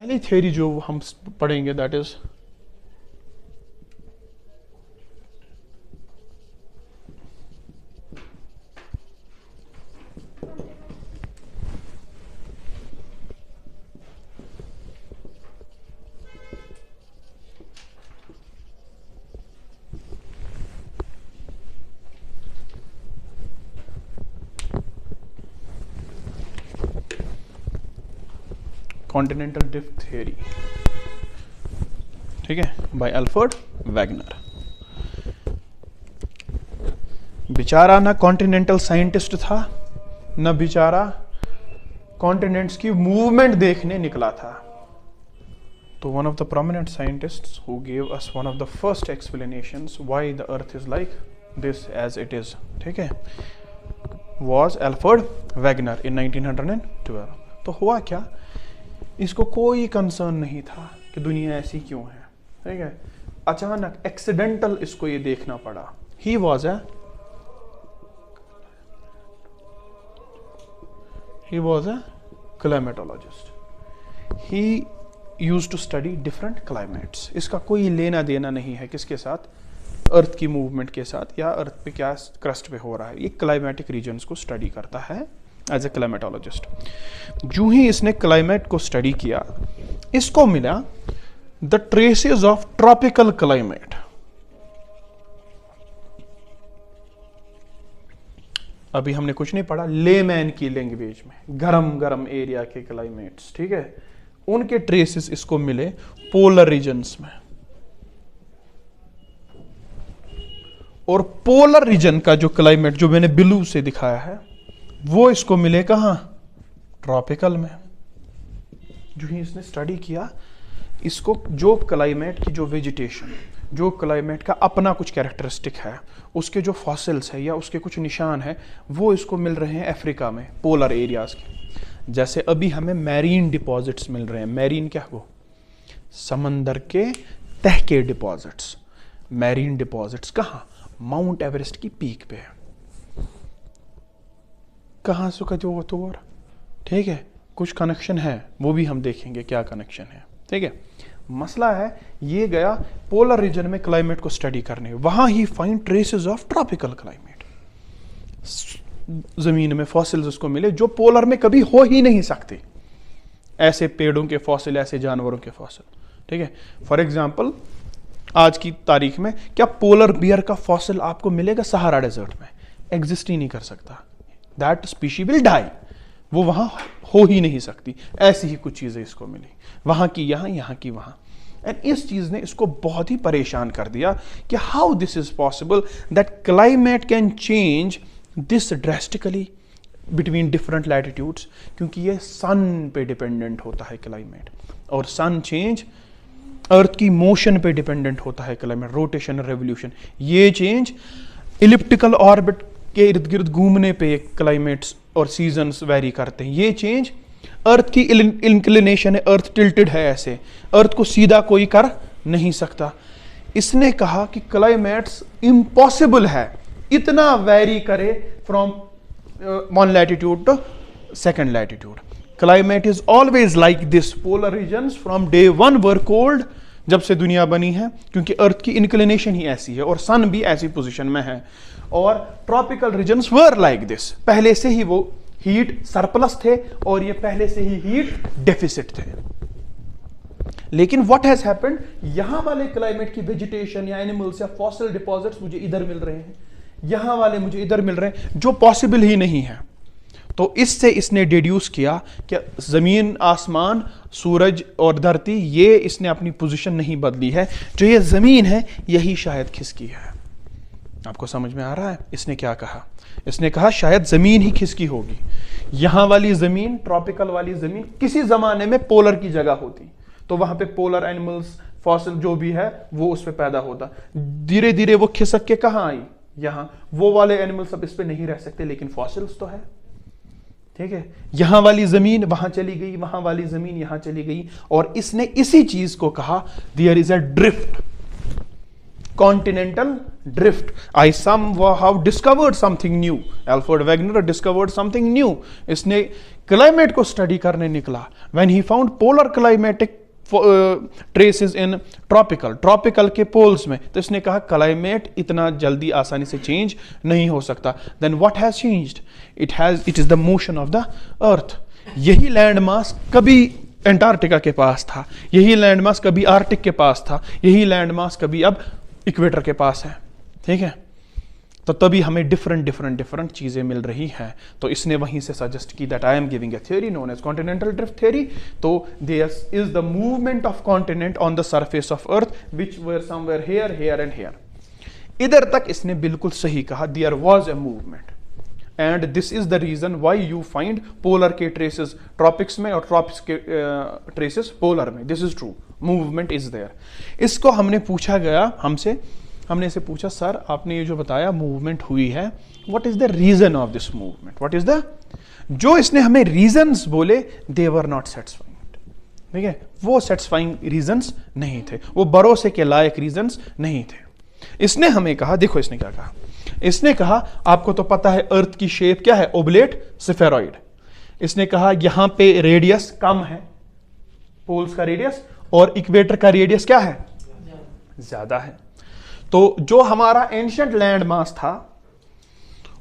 पहली थ्योरी जो हम पढ़ेंगे that is continental drift theory, ठीक है, बाय अल्फ्रेड वैगनर। बेचारा ना कॉन्टिनेंटल साइंटिस्ट था, न बेचारा कॉन्टिनेंट्स की मूवमेंट देखने निकला था। तो one of the prominent scientists who gave us one of the first explanations why the earth is like this as it is, ठीक है, वाज अल्फ्रेड वैगनर इन 1912। तो हुआ क्या, इसको कोई कंसर्न नहीं था कि दुनिया ऐसी क्यों है, ठीक है, अचानक एक्सीडेंटल इसको ये देखना पड़ा। He was a climatologist. He used to study different climates. इसका कोई लेना देना नहीं है किसके साथ, अर्थ की मूवमेंट के साथ या अर्थ पे क्या क्रस्ट पे हो रहा है। ये क्लाइमेटिक रीजन्स को स्टडी करता है एज ए क्लाइमेटोलॉजिस्ट। जो ही इसने क्लाइमेट को स्टडी किया, इसको मिला the traces of tropical climate. अभी हमने कुछ नहीं पढ़ा, लेमैन की लैंग्वेज में गरम गरम एरिया के क्लाइमेट्स, ठीक है, उनके ट्रेसेस इसको मिले पोलर रीजन्स में। और पोलर रीजन का जो क्लाइमेट जो मैंने ब्लू से दिखाया है वो इसको मिले कहां, ट्रॉपिकल में। जो ही इसने स्टडी किया, इसको जो क्लाइमेट की जो वेजिटेशन, जो क्लाइमेट का अपना कुछ कैरेक्टरिस्टिक है, उसके जो फॉसिल्स है या उसके कुछ निशान है, वो इसको मिल रहे हैं अफ्रीका में पोलर एरियाज के। जैसे अभी हमें मैरीन डिपॉजिट्स मिल रहे हैं। मैरीन क्या हो, समंदर के तह के डिपॉजिट्स। मैरीन डिपॉजिट्स कहाँ, माउंट एवरेस्ट की पीक पे है। कहाँ से कहते हो तो, और ठीक है, कुछ कनेक्शन है, वो भी हम देखेंगे क्या कनेक्शन है, ठीक है। मसला है ये गया पोलर रीजन में क्लाइमेट को स्टडी करने, वहां ही find traces of tropical climate. जमीन में फॉसिल्स उसको मिले जो पोलर में कभी हो ही नहीं सकते, ऐसे पेड़ों के फॉसिल, ऐसे जानवरों के फॉसिल, ठीक है। फॉर एग्जाम्पल आज की तारीख में क्या पोलर बियर का फॉसिल आपको मिलेगा सहारा डेजर्ट में, एग्जिस्ट ही नहीं कर सकता। दैट स्पीशी विल डाई, वो वहां हो ही नहीं सकती। ऐसी ही कुछ चीजें इसको मिली, वहां की यहां, यहां की वहां। एंड इस चीज ने इसको बहुत ही परेशान कर दिया कि how this is possible that climate can change this drastically between different latitudes, क्योंकि ये सन पे डिपेंडेंट होता है क्लाइमेट, और सन चेंज अर्थ की मोशन पे डिपेंडेंट होता है क्लाइमेट, रोटेशन और रेवोल्यूशन। ये चेंज इलिप्टिकल ऑर्बिट के इर्द गिर्द घूमने पे क्लाइमेट्स और सीजन्स वेरी करते हैं। ये चेंज अर्थ की इंक्लिनेशन है, अर्थ टिल्टेड है, ऐसे अर्थ को सीधा कोई कर नहीं सकता। इसने कहा कि क्लाइमेट्स इम्पॉसिबल है इतना वेरी करे from one latitude to second latitude. Climate is always like this, polar regions from day one were cold, जब से दुनिया बनी है, क्योंकि अर्थ की इंक्लिनेशन ही ऐसी है और सन भी ऐसी पोजीशन में है। और tropical regions were like this, पहले से ही वो हीट सरप्लस थे और ये पहले से ही हीट डेफिसिट थे। लेकिन व्हाट हैज हैपेंड, यहां वाले क्लाइमेट की वेजिटेशन या एनिमल्स या फॉसिल डिपॉजिट्स मुझे इधर मिल रहे हैं, यहां वाले मुझे इधर मिल रहे हैं, जो पॉसिबल ही नहीं है। तो इससे इसने डिड्यूस किया कि जमीन, आसमान, सूरज और धरती, ये इसने अपनी पोजीशन नहीं बदली है, जो ये जमीन है यही शायद खिसकी है। आपको समझ में आ रहा है इसने क्या कहा? इसने कहा शायद जमीन ही खिसकी होगी। यहां वाली जमीन, ट्रॉपिकल वाली जमीन किसी जमाने में पोलर की जगह होती, तो वहां पे पोलर एनिमल्स, फॉसिल जो भी है वो उस पे पैदा होता। धीरे धीरे वो खिसक के कहां आई, यहां। वो वाले एनिमल्स अब इस पे नहीं रह सकते, लेकिन फॉसिल्स तो है, ठीक है। यहां वाली जमीन वहां चली गई, वहां वाली जमीन यहां चली गई, और इसने इसी चीज को कहा there is a drift, continental drift. I somehow discovered something new. Alfred Wegener discovered something new. इसने क्लाइमेट को स्टडी करने निकला. When he found polar climatic traces in tropical के पोल्स में, तो इसने कहा क्लाइमेट इतना जल्दी आसानी से चेंज नहीं हो सकता. Then what has changed? It is the motion of the earth. यही लैंड मास कभी एंटार्क्टिका के पास था, यही लैंड मास कभी आर्टिक के पास था, यही लैंड मास कभी अब इक्वेटर के पास है. ठीक है, तो तभी हमें डिफरेंट चीजें मिल रही हैं. तो इसने वहीं से सजेस्ट की that I am giving a theory known as continental drift theory. तो there is the movement of continent on the surface of earth which were somewhere here and here. इधर तक इसने बिल्कुल सही कहा, there was a movement and this is the reason why you find polar के traces tropics में और tropics के ट्रेसेस पोलर में. This is true, movement is there. इसको हमने पूछा गया, हमने इसे पूछा, सर आपने ये जो बताया मूवमेंट हुई है, what is the reason of this movement, what is the, जो इसने हमें रीजंस बोले दे वर नॉट सेटिस्फाइंग. ठीक है, वो सेटिस्फाइंग रीजंस नहीं थे, वो भरोसे के लायक रीजंस नहीं थे. इसने हमें कहा, देखो इसने क्या कहा, इसने कहा आपको तो पता है अर्थ की शेप क्या है, ओबलेट स्फेरॉइड. इसने कहा यहां पे रेडियस कम है, पोल्स का रेडियस, और इक्वेटर का रेडियस क्या है, ज्यादा है. तो जो हमारा एंशिएंट लैंड मास था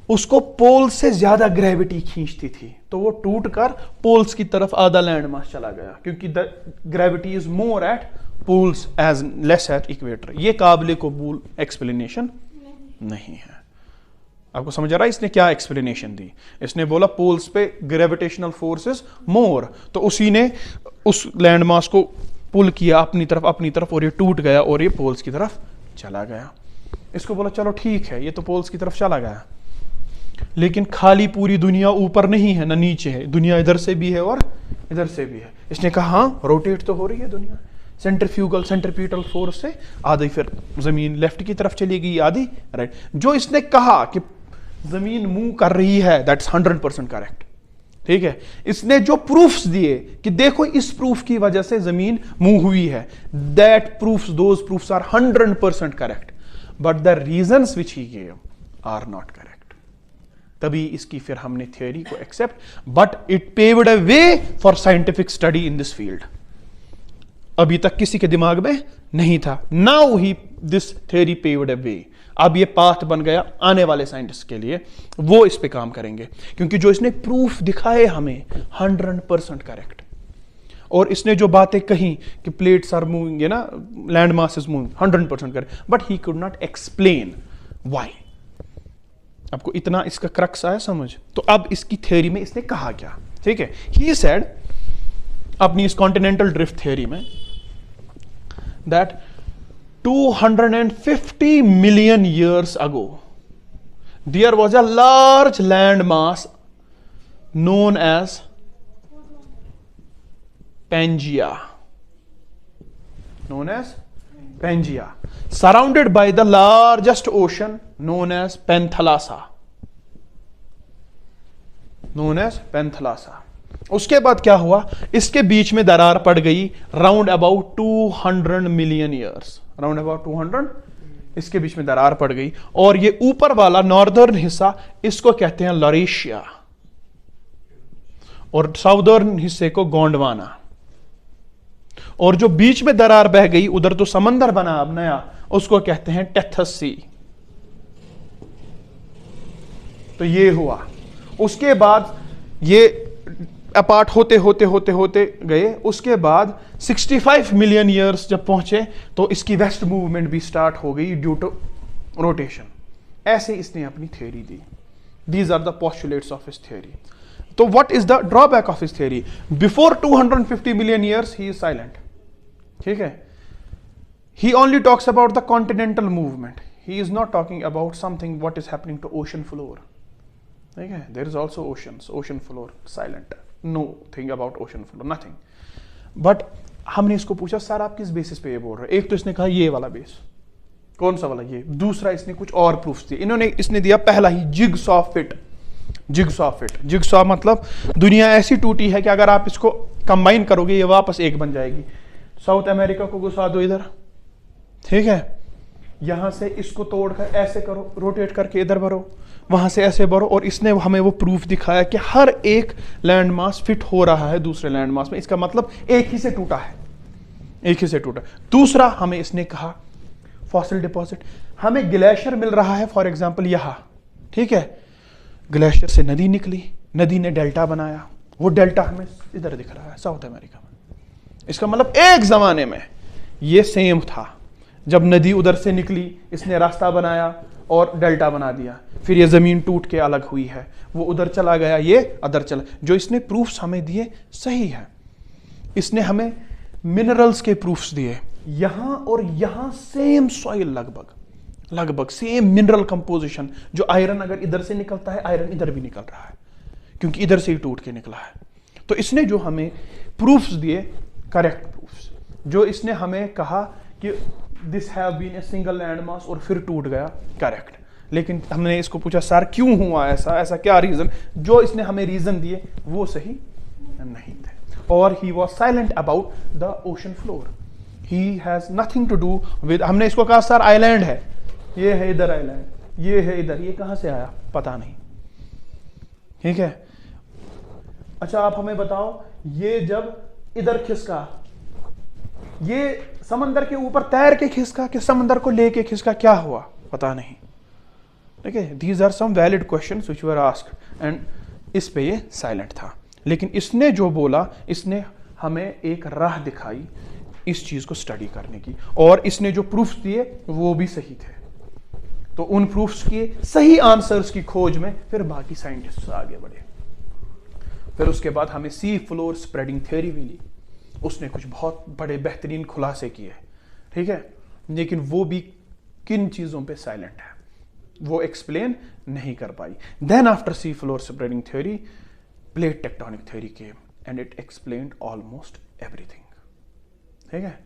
उसको पोल से ज्यादा ग्रेविटी खींचती थी, तो वो टूटकर पोल्स की तरफ आधा लैंड मास चला गया, क्योंकि the gravity is more at poles as less at equator. ये काबिल कबूल एक्सप्लेनेशन नहीं है. आपको समझ आ रहा है इसने क्या एक्सप्लेनेशन दी? इसने बोला पोल्स पे ग्रेविटेशनल फोर्सेस मोर, तो उसी ने उस लैंड मास को पुल किया अपनी तरफ और ये टूट गया और ये पोल्स की तरफ चला गया. इसको बोला चलो ठीक है, ये तो पोल्स की तरफ चला गया, लेकिन खाली पूरी दुनिया ऊपर नहीं है ना नीचे है, दुनिया इधर से भी है और इधर से भी है. इसने कहा हाँ, रोटेट तो हो रही है दुनिया, सेंट्रीफ्यूगल फोर्स से आधी फिर जमीन लेफ्ट की तरफ चली गई, आधी राइट. जो इसने कहा कि जमीन मूव कर रही है, दैट्स 100% करेक्ट. ठीक है, इसने जो प्रूफ्स दिए कि देखो इस प्रूफ की वजह से जमीन मूव हुई है, that proofs, those proofs are 100% correct, but the reasons which he give are not correct. तभी इसकी फिर हमने थ्योरी को accept, but it paved a way for scientific study in this field. अभी तक किसी के दिमाग में नहीं था. Now he this theory paved a way. अब ये पाथ बन गया आने वाले साइंटिस्ट के लिए, वो इस पे काम करेंगे, क्योंकि जो इसने प्रूफ दिखाए हमें 100% करेक्ट. और इसने जो बातें कही कि प्लेट्स आर मूविंग, ना land mass is moving, 100% correct, but he could not explain why. आपको इतना इसका क्रक्स आया समझ? तो अब इसकी थ्योरी में इसने कहा क्या? ठीक है, ही सेड अपनी इस कॉन्टिनेंटल ड्रिफ्ट थ्योरी में that 250 million years ago there was a large land mass known as Pangaea, surrounded by the largest ocean known as Panthalassa. उसके बाद क्या हुआ, इसके बीच में दरार पड़ गई round about 200 million years, round about 200 इसके बीच में दरार पड़ गई. और ये ऊपर वाला नॉर्दर्न हिस्सा इसको कहते हैं लॉरेशिया, और साउदर्न हिस्से को गोंडवाना. और जो बीच में दरार बह गई उधर तो समंदर बना अब नया, उसको कहते हैं टेथस सी. तो ये हुआ. उसके बाद ये अपार्ट होते गए. उसके बाद 65 मिलियन ईयर्स जब पहुंचे तो इसकी वेस्ट मूवमेंट भी स्टार्ट हो गई ड्यू टू रोटेशन. ऐसे इसने अपनी थ्योरी दी. These are the postulates of his theory. तो what is the drawback of his theory? Before 250 million years he is silent. ठीक है, he only talks about the continental movement. He is not talking about something what is happening to ocean floor. ठीक है, there is also ocean floor silent, no thing about ocean floor, nothing. But हमने इसको पूछा sir आप किस basis पे ये बोल रहे हैं? एक तो इसने कहा ये वाला बेस, कौन सा वाला? ये. दूसरा इसने कुछ और प्रूफ्स दिए. इसने दिया पहला ही जिगसॉ फिट. जिगसॉ मतलब दुनिया ऐसी टूटी है कि अगर आप इसको कंबाइन करोगे ये वापस एक बन जाएगी. साउथ अमेरिका को घुसा दो इधर, ठीक है, यहां से इसको तोड़कर ऐसे करो, रोटेट करके इधर भरो, वहां से ऐसे भरो, और इसने हमें वो प्रूफ दिखाया कि हर एक लैंड मास फिट हो रहा है दूसरे लैंड मास में। इसका मतलब एक ही से टूटा है, एक ही से टूटा। दूसरा हमें इसने कहा फॉसिल डिपॉजिट, हमें ग्लेशियर मिल रहा है फॉर एग्जांपल यहां, ठीक है, ग्लेशियर से नदी निकली, नदी ने डेल्टा बनाया, वो डेल्टा हमें इधर दिख रहा है साउथ अमेरिका में। इसका मतलब एक जमाने में ये सेम था, जब नदी उधर से निकली इसने रास्ता बनाया और डेल्टा बना दिया, फिर ये जमीन टूट के अलग हुई है, वो उधर चला गया, ये अदर चला। जो इसने प्रूफ्स हमें दिए सही है। इसने हमें मिनरल्स के प्रूफ्स दिए, यहां और यहां सेम सॉइल, लगभग सेम मिनरल कंपोजिशन। जो आयरन अगर इधर से निकलता है, आयरन इधर भी निकल रहा है, क्योंकि इधर से ही टूट के निकला है। तो इसने जो हमें प्रूफ्स दिए, करेक्ट प्रूफ्स, जो इसने हमें कहा कि this have been a single land mass और फिर टूट गया, करेक्ट। लेकिन हमने इसको पूछा सर क्यों हुआ ऐसा, ऐसा क्या रीजन, जो इसने हमें रीजन दिए वो सही नहीं थे। और he was silent about the ocean floor, he has nothing to do with. हमने इसको कहा सर आइलैंड है, ये है इधर आइलैंड, ये है इधर, ये कहां से आया पता नहीं, ठीक है। अच्छा आप हमें बताओ, ये जब इधर खिसका, ये समंदर के ऊपर तैर के खिसका कि समंदर को लेके खिसका, क्या हुआ पता नहीं, ठीक है। These are some valid questions which were asked, and इस पे ये साइलेंट था। लेकिन इसने जो बोला, इसने हमें एक राह दिखाई इस चीज को स्टडी करने की, और इसने जो प्रूफ्स दिए वो भी सही थे। तो उन प्रूफ्स के सही आंसर्स की खोज में फिर बाकी साइंटिस्ट आगे बढ़े। फिर उसके बाद हमें सी फ्लोर स्प्रेडिंग थ्योरी मिली, उसने कुछ बहुत बड़े बेहतरीन खुलासे किए, ठीक है, लेकिन वो भी किन चीजों पे साइलेंट है, वो एक्सप्लेन नहीं कर पाई। Then after sea floor spreading theory, plate tectonic theory came and it explained almost everything, ठीक है।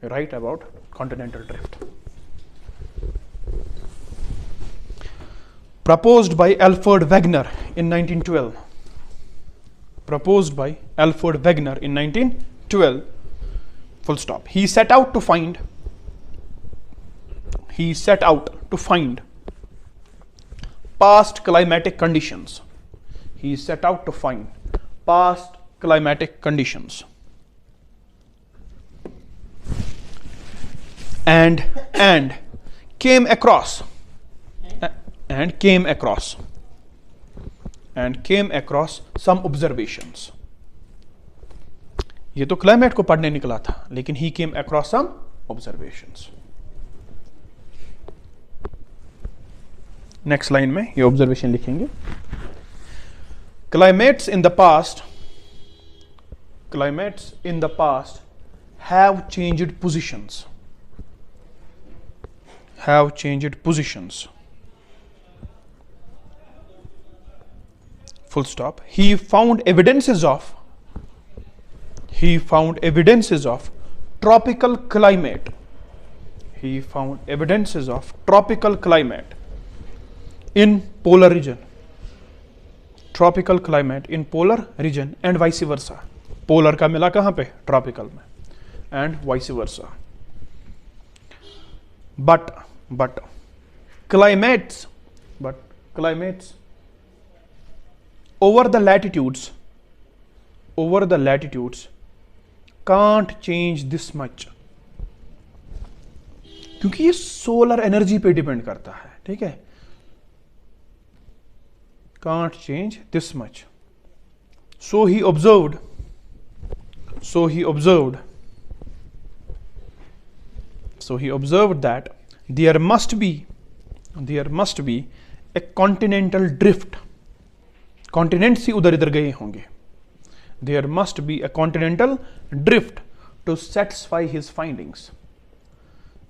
Right about continental drift, proposed by Alfred Wegener in 1912, proposed by Alfred Wegener in 1912, full stop. He set out to find past climatic conditions, he set out to find past climatic conditions, and came across some observations. ये तो climate को पढ़ने निकला था, लेकिन he came across some observations. Next line में ये observation लिखेंगे, climates in the past have changed positions, full stop. He found evidences of tropical climate. He found evidences of tropical climate in polar region. Tropical climate in polar region and vice versa. Polar का मिला कहाँ पे? Tropical में. And vice versa. But climates over the latitudes can't change this much, क्योंकि ये solar energy पे depend करता है, ठीक है। can't change this much. So he observed that there must be a continental drift. Continent ही उधर इधर गए होंगे. There must be a continental drift to satisfy his findings.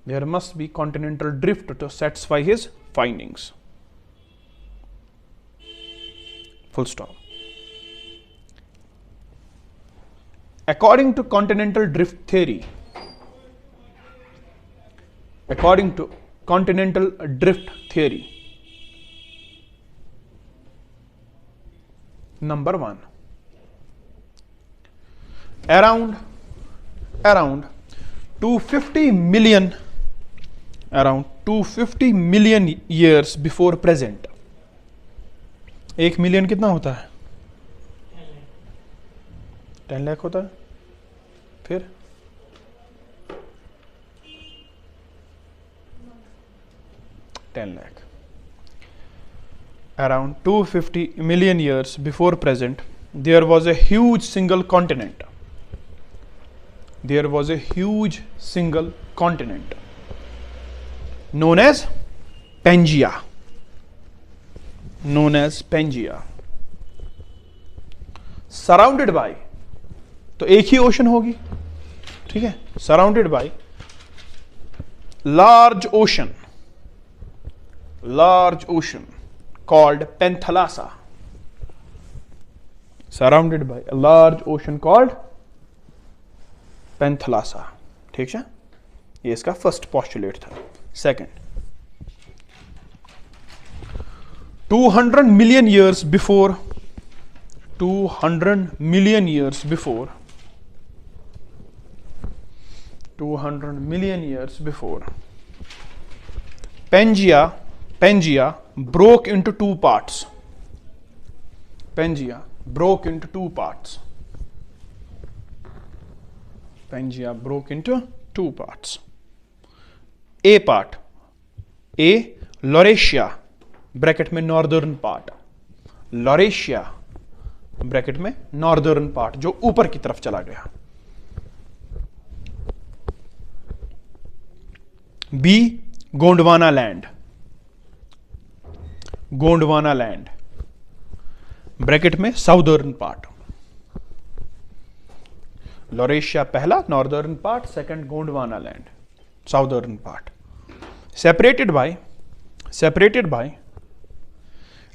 There must be continental drift to satisfy his findings. Full stop. According to continental drift theory, number one, around 250 million 250 million years before present. 1 million कितना होता है? 10 लाख होता है. फिर $10 lakh. Around 250 million years before present, there was a huge single continent. There was a huge single continent known as Pangaea. Known as Pangaea. Surrounded by, तो एक ही ocean होगी, ठीक है, surrounded by large ocean called Panthalassa. Surrounded by a large ocean called Panthalassa. ठीक है, ये इसका first postulate था. Second, 200 million years before 200 million years before 200 million years before Pangaea broke into two parts. Pangaea broke into two parts. Pangaea broke into two parts. A part, A Laurasia bracket में northern part, Laurasia bracket में northern part जो ऊपर की तरफ चला गया. B Gondwana land, Gondwana land bracket में southern part. Laurasia पहला northern part, second Gondwana land southern part. Separated by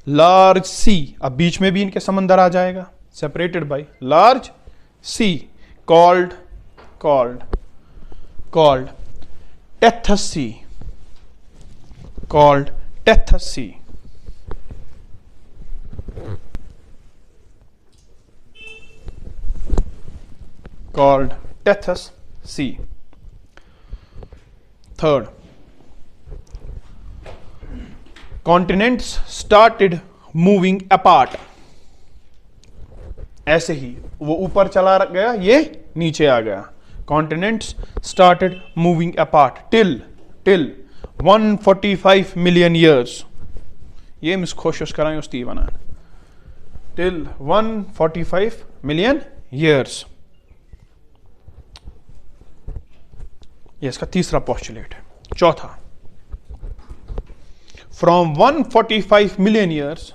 large sea, अब बीच में भी इनके समंदर आ जाएगा. Separated by large sea called Tethys sea, called Tethys Sea. Called Tethys Sea. Third, continents started moving apart. ऐसे ही वो ऊपर चला गया, ये नीचे आ गया. Continents started moving apart till 145 million years. ये मिस खोशश कराएं उस्ती बना. Till 145 million years. ये इसका तीसरा पोस्टुलेट है. चौथा, from 145 million years,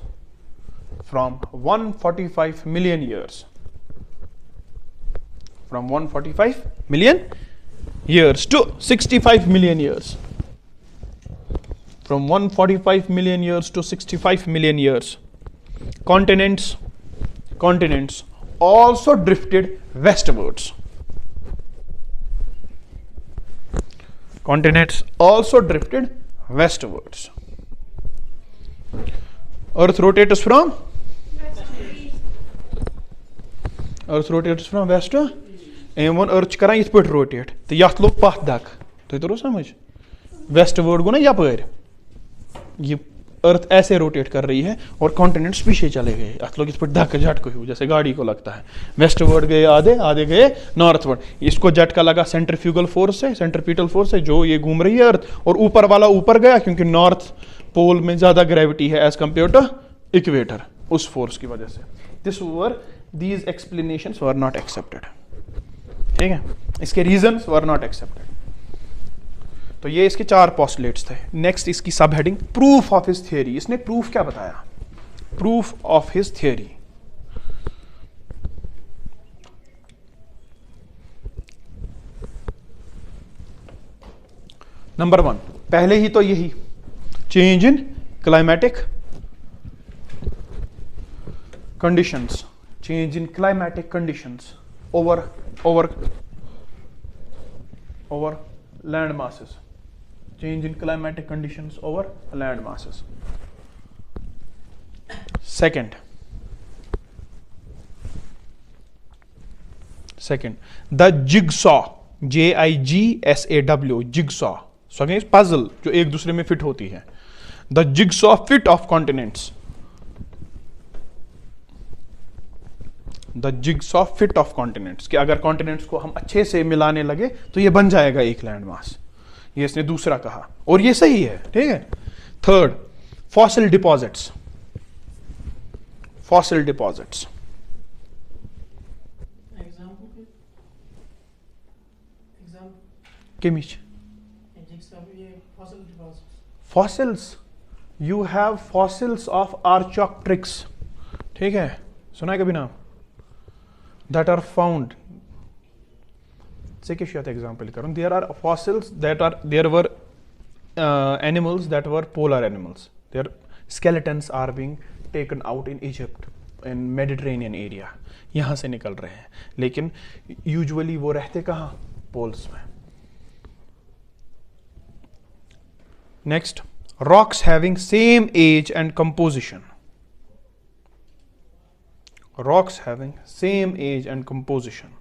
from 145 million years, from 145 million years to 65 million years, from 145 million years to 65 million years, continents also drifted westwards. Continents also drifted westwards. Earth rotates from west to एम earth कर इत पे rotate तो ये लोग पथ दक तुम तरो समझ वेस्टवर्ड गो ना यपर ये अर्थ ऐसे रोटेट कर रही है और कॉन्टिनेंट्स पीछे चले गए अत लोग इस पर धक्का झटका हुआ जैसे गाड़ी को लगता है. वेस्टवर्ड गए आधे गए नॉर्थवर्ड. इसको झटका लगा सेंट्रीफ्यूगल फोर्स से, सेंट्रीपिटल फोर्स से जो ये घूम रही है अर्थ, और ऊपर वाला ऊपर गया क्योंकि नॉर्थ पोल में ज्यादा ग्रेविटी है एज कंपेयर टू इक्वेटर, उस फोर्स की वजह से. These explanations were not accepted. ठीक है, इसके रीजंस वर नॉट एक्सेप्टेड. तो ये इसके 4 पोस्टुलेट्स थे. नेक्स्ट इसकी सब heading proof of his theory. इसने प्रूफ क्या बताया? Proof of his theory. Number 1, पहले ही तो यही change in climatic conditions, change in climatic conditions over land masses, change in climatic conditions over land masses. Second, the jigsaw, JIGSAW, jigsaw so again puzzle जो एक दूसरे में fit होती है, the jigsaw fit of continents, the jigsaw fit of continents, कि अगर continents को हम अच्छे से मिलाने लगे तो ये बन जाएगा एक लैंड मास, ये इसने दूसरा कहा और ये सही है, ठीक है। Third, fossil deposits, fossil deposits, किमिच fossils, you have fossils of archaeopteryx, ठीक है, सुना है कभी नाम, दैट आर फाउंड, से क्या एग्जाम्पल करूं, there are fossils that are, there were animals that were polar animals, their skeletons are being taken out in Egypt, in Mediterranean area, यहाँ से निकल रहे हैं, लेकिन यूजुअली वो रहते कहाँ, पोल्स में। Next, rocks having same age and composition, rocks having same age and composition,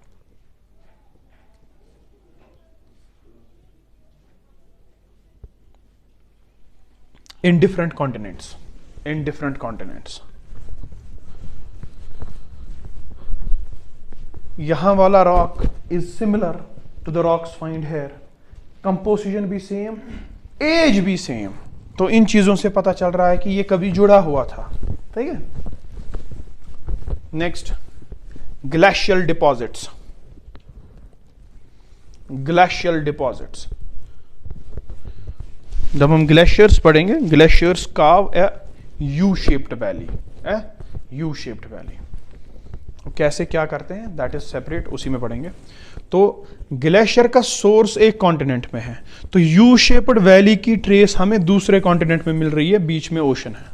in different continents, in different continents। यहां वाला rock is similar to the rocks find here, composition भी सेम, एज भी same, तो इन चीजों से पता चल रहा है कि ये कभी जुड़ा हुआ था, ठीक है। Next, glacial deposits, glacial deposits, जब हम ग्लेशियर्स पढ़ेंगे, glaciers carve a U shaped valley, U shaped valley, कैसे क्या करते हैं दैट इज सेपरेट, उसी में पढ़ेंगे। तो ग्लेशियर का सोर्स एक कॉन्टिनेंट में है, तो यू शेप्ड वैली की ट्रेस हमें दूसरे कॉन्टिनेंट में मिल रही है, बीच में ओशन है,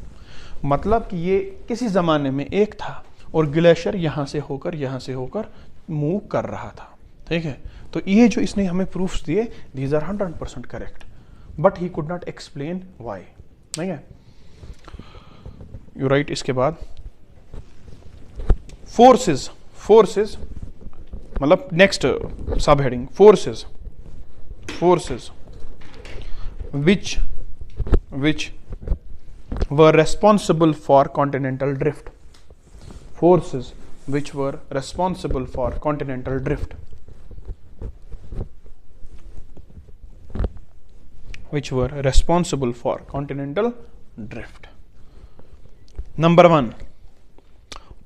मतलब कि ये किसी जमाने में एक था और ग्लेशियर यहां से होकर मूव कर रहा था, ठीक है। तो ये जो इसने हमें प्रूफ्स दिए, these are 100% correct, but he could not explain why, नहीं है, यू राइट। इसके बाद फोर्सेस, फोर्सेस मतलब next subheading, forces, forces which were responsible for continental drift, forces which were responsible for continental drift, which were responsible for continental drift. Number 1,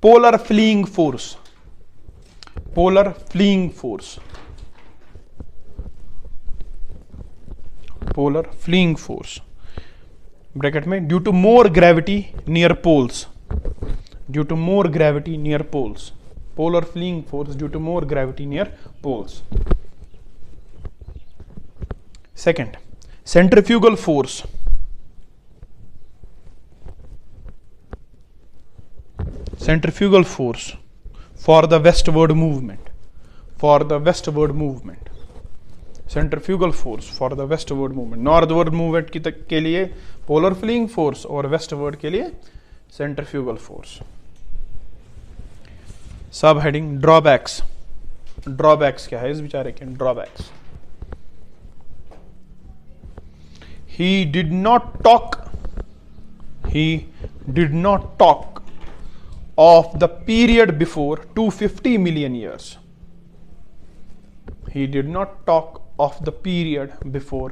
polar fleeing force, polar fleeing force, polar fleeing force, bracket में, due to more gravity near poles, due to more gravity near poles, polar fleeing force due to more gravity near poles. Second, centrifugal force, centrifugal force for the westward movement, for the westward movement, centrifugal force for the westward movement, northward movement की तक के लिए polar fleeing force और westward के लिए centrifugal force। सब heading drawbacks, drawbacks क्या है इस बेचारे के, drawbacks, he did not talk of the period before 250 million years, he did not talk of the period before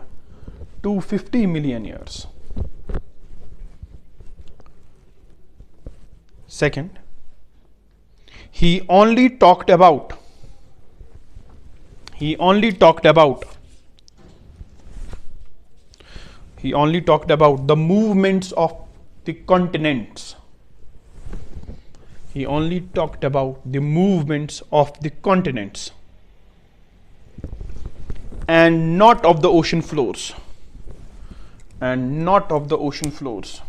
250 million years. Second, he only talked about the movements of the continents. He only talked about the movements of the continents and not of the ocean floors, and not of the ocean floors,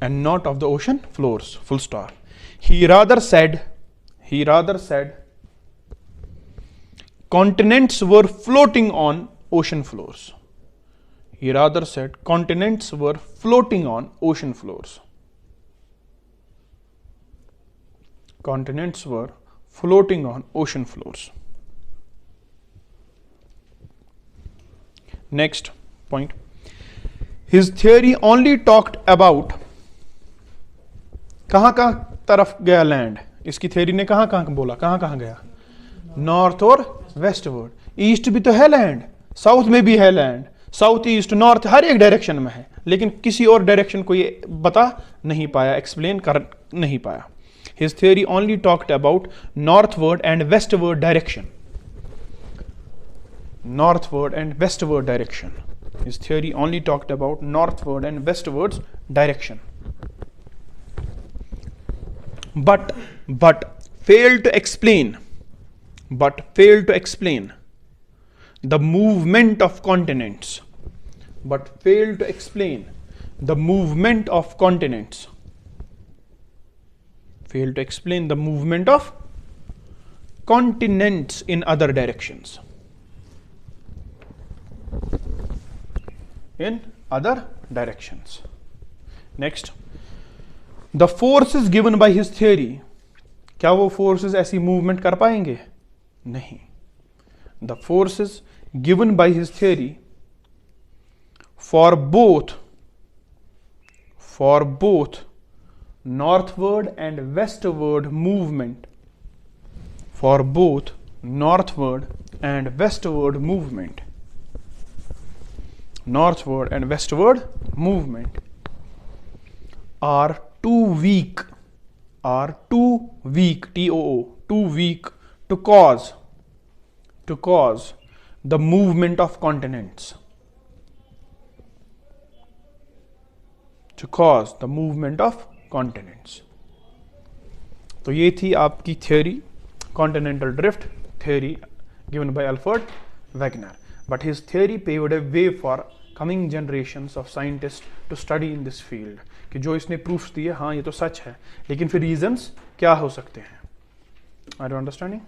and not of the ocean floors, full stop. He rather said continents were floating on ocean floors. He rather said continents were floating on ocean floors. Continents were floating on ocean floors. Next point, his theory only talked about, कहां कहां तरफ गया land, इसकी theory ने कहां कहां बोला, कहां कहां गया, नॉर्थ और वेस्टवर्ड, ईस्ट भी तो है लैंड, साउथ में भी है लैंड, साउथ ईस्ट नॉर्थ हर एक डायरेक्शन में है, लेकिन किसी और डायरेक्शन को ये बता नहीं पाया, एक्सप्लेन कर नहीं पाया। His theory only talked about northward and westward direction, northward and westward direction. His theory only talked about northward and westward direction. But failed to explain the movement of continents. But failed to explain the movement of continents. Failed to explain the movement of continents in other directions. In other directions. Next, the forces given by his theory, क्या वो forces ऐसी movement कर पाएंगे? नहीं. The forces given by his theory for both northward and westward movement, for both northward and westward movement, northward and westward movement are too weak, TOO, too weak to cause the movement of continents, to cause the movement of continents. तो ये थी आपकी theory, continental drift theory given by Alfred Wegener. But his theory paved a way for coming generations of scientists to study in this field. कि जो इसने proofs दिए, हाँ ये तो सच है, लेकिन फिर reasons क्या हो सकते हैं? Are you understanding?